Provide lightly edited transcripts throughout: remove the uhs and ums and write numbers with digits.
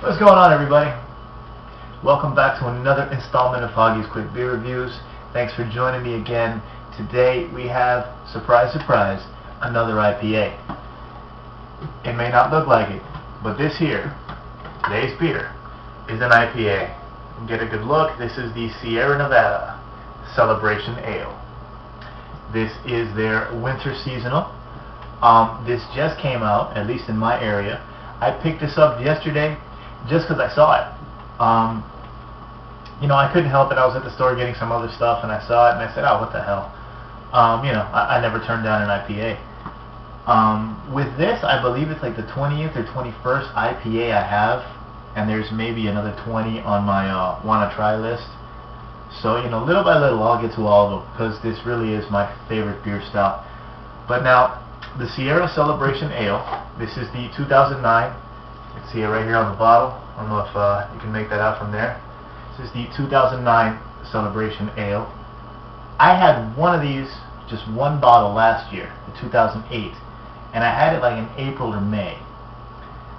What's going on, everybody? Welcome back to another installment of Hoggie's Quick Beer Reviews. Thanks for joining me again. Today we have, surprise surprise, another IPA. It may not look like it, but this here, today's beer, is an IPA. Get a good look. This is the Sierra Nevada Celebration Ale. This is their winter seasonal. This just came out, at least in my area. I picked this up yesterday just because I saw it. I couldn't help it. I was at the store getting some other stuff and I saw it and I said, oh, what the hell. I never turned down an IPA. With this, I believe it's like the 20th or 21st IPA I have, and there's maybe another 20 on my wanna try list. So, little by little I'll get to all of them because this really is my favorite beer style. But now, the Sierra Celebration Ale, this is the 2009. You can see it right here on the bottle. I don't know if you can make that out from there. This is the 2009 Celebration Ale. I had one of these, just one bottle last year, in 2008, and I had it like in April or May.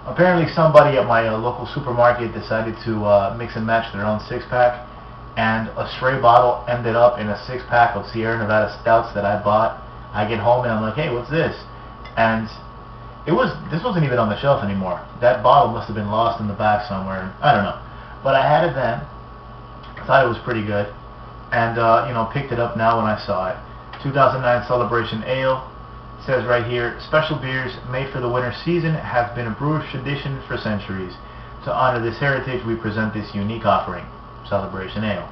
Apparently somebody at my local supermarket decided to mix and match their own six-pack, and a stray bottle ended up in a six-pack of Sierra Nevada Stouts that I bought. I get home and I'm like, hey, what's this? And this wasn't even on the shelf anymore. That bottle must have been lost in the back somewhere. I don't know. But I had it then. Thought it was pretty good. And, picked it up now when I saw it. 2009 Celebration Ale. It says right here, special beers made for the winter season have been a brewer's tradition for centuries. To honor this heritage, we present this unique offering, Celebration Ale.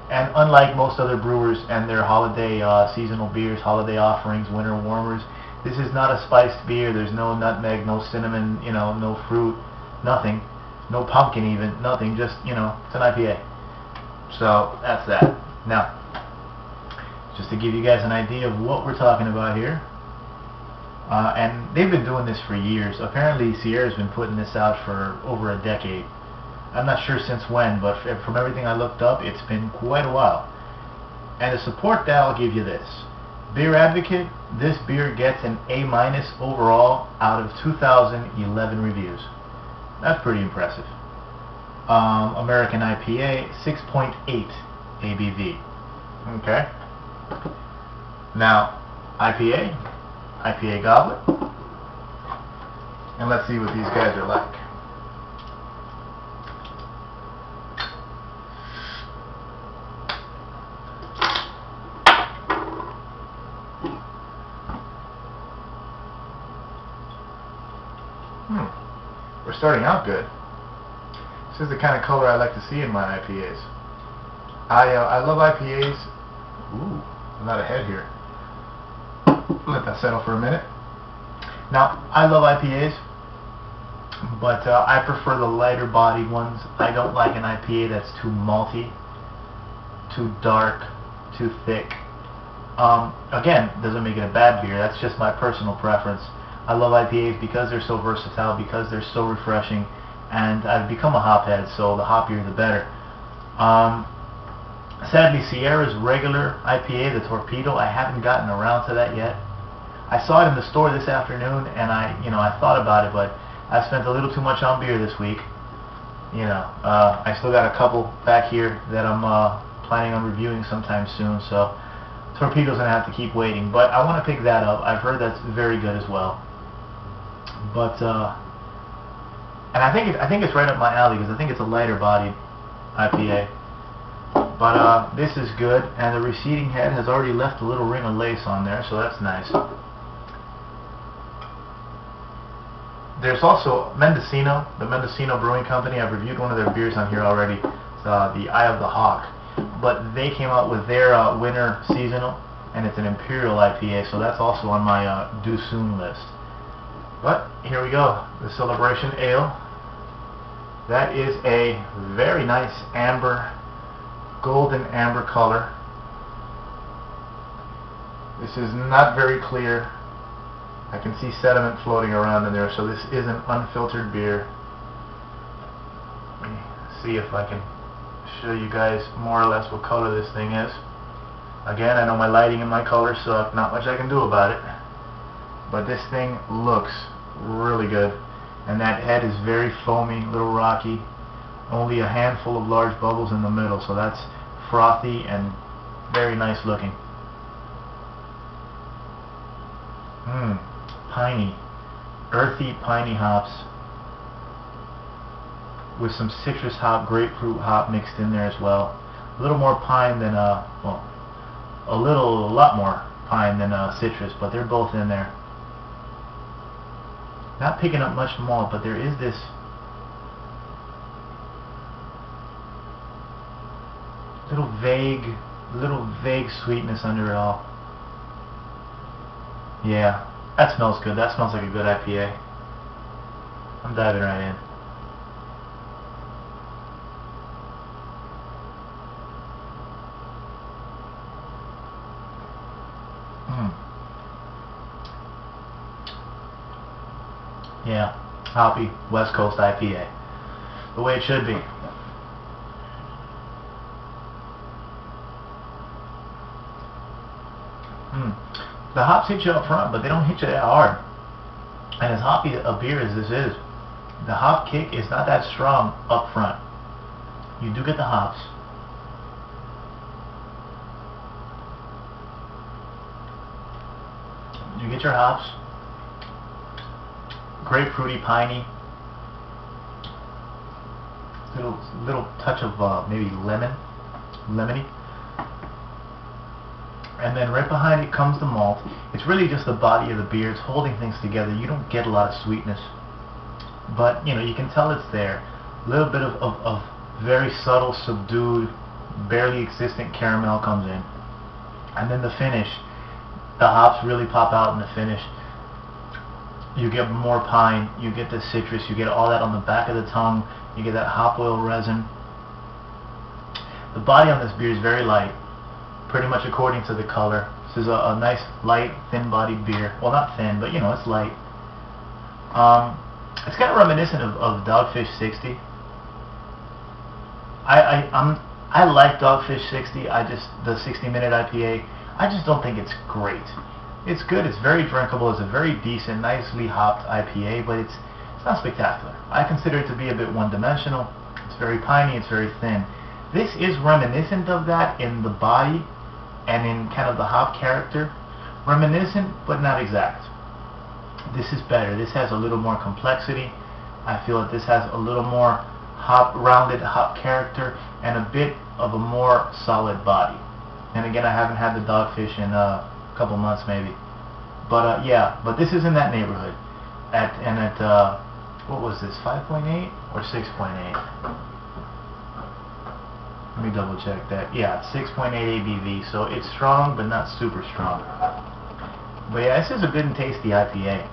And unlike most other brewers and their holiday seasonal beers, holiday offerings, winter warmers, this is not a spiced beer. There's no nutmeg, no cinnamon, no fruit, nothing. No pumpkin even, nothing. Just, it's an IPA. So, that's that. Now, just to give you guys an idea of what we're talking about here. And they've been doing this for years. Apparently, Sierra's been putting this out for over a decade. I'm not sure since when, but from everything I looked up, it's been quite a while. And to support that, I'll give you this. Beer Advocate, this beer gets an A- overall out of 2011 reviews. That's pretty impressive. American IPA, 6.8 ABV. Okay. Now, IPA goblet. And let's see what these guys are like. We're starting out good. This is the kind of color I like to see in my IPAs. I love IPAs. Ooh, I'm not ahead here. Let that settle for a minute. Now, I love IPAs, but I prefer the lighter bodied ones. I don't like an IPA that's too malty, too dark, too thick. Again, doesn't make it a bad beer. That's just my personal preference. I love IPAs because they're so versatile, because they're so refreshing, and I've become a hophead, so the hoppier the better. Sadly, Sierra's regular IPA, the Torpedo, I haven't gotten around to that yet. I saw it in the store this afternoon, and I thought about it, but I spent a little too much on beer this week. I still got a couple back here that I'm planning on reviewing sometime soon, so Torpedo's gonna have to keep waiting. But I want to pick that up. I've heard that's very good as well. But and I think it's right up my alley because I think it's a lighter bodied IPA. But this is good, and the receding head has already left a little ring of lace on there, so that's nice. There's also Mendocino, the Mendocino Brewing Company. I've reviewed one of their beers on here already. It's the Eye of the Hawk. But they came out with their winter seasonal, and it's an Imperial IPA, so that's also on my due soon list. But here we go, the Celebration Ale. That is a very nice amber, golden amber color. This is not very clear. I can see sediment floating around in there, so this is an unfiltered beer. Let me see if I can show you guys more or less what color this thing is. Again, I know my lighting and my colors suck, not much I can do about it. But this thing looks really good. and that head is very foamy, a little rocky. Only a handful of large bubbles in the middle, so that's frothy and very nice looking. Piney, earthy piney hops with some citrus hop, grapefruit hop mixed in there as well. A little more pine than well, a lot more pine than citrus, but they're both in there. Not picking up much malt, but there is this little vague sweetness under it all. Yeah, that smells good. That smells like a good IPA. I'm diving right in. Yeah, hoppy West Coast IPA. The way it should be. The hops hit you up front, but they don't hit you that hard. And as hoppy a beer as this is, the hop kick is not that strong up front. You do get the hops. You get your hops. Grapefruity, piney. Little touch of maybe lemony. And then right behind it comes the malt. It's really just the body of the beer. It's holding things together. You don't get a lot of sweetness, but you know, you can tell it's there. A little bit of very subtle, subdued, barely existent caramel comes in, and then the finish. The hops really pop out in the finish. You get more pine. You get the citrus. You get all that on the back of the tongue. You get that hop oil resin. The body on this beer is very light, pretty much according to the color. This is a nice, light, thin-bodied beer. Well, not thin, but you know, it's light. It's kind of reminiscent of Dogfish 60. I like Dogfish 60. The 60-minute IPA. I just don't think it's great. It's good. It's very drinkable. It's a very decent, nicely hopped IPA, but it's not spectacular. I consider it to be a bit one-dimensional. It's very piney. It's very thin. This is reminiscent of that in the body and in kind of the hop character. Reminiscent, but not exact. This is better. This has a little more complexity. I feel that this has a little more rounded hop character and a bit of a more solid body. And again, I haven't had the Dogfish in a couple months maybe. But yeah, but this is in that neighborhood. What was this, 5.8 or 6.8? Let me double check that. Yeah, 6.8 ABV, so it's strong but not super strong. But yeah, this is a good and tasty IPA.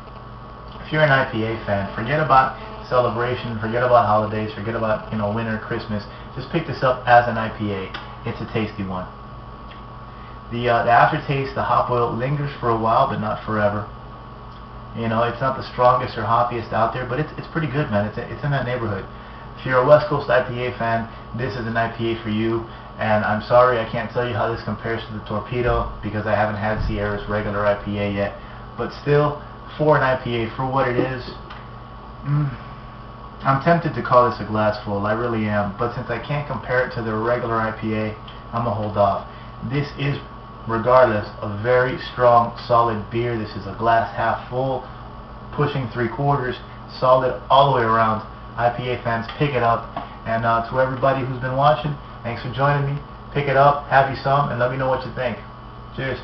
If you're an IPA fan, forget about celebration, forget about holidays, forget about, you know, winter, Christmas. Just pick this up as an IPA. It's a tasty one. The aftertaste, the hop oil lingers for a while, but not forever. You know, it's not the strongest or hoppiest out there, but it's pretty good, man. It's in that neighborhood. If you're a West Coast IPA fan, this is an IPA for you. And I'm sorry I can't tell you how this compares to the Torpedo because I haven't had Sierra's regular IPA yet. But still, for an IPA, for what it is, I'm tempted to call this a glass full. I really am. But since I can't compare it to the regular IPA, I'm going to hold off. This is, regardless, a very strong, solid beer. This is a glass half full, pushing 3/4, solid all the way around. IPA fans, pick it up. And to everybody who's been watching, thanks for joining me. Pick it up, have you some, and let me know what you think. Cheers.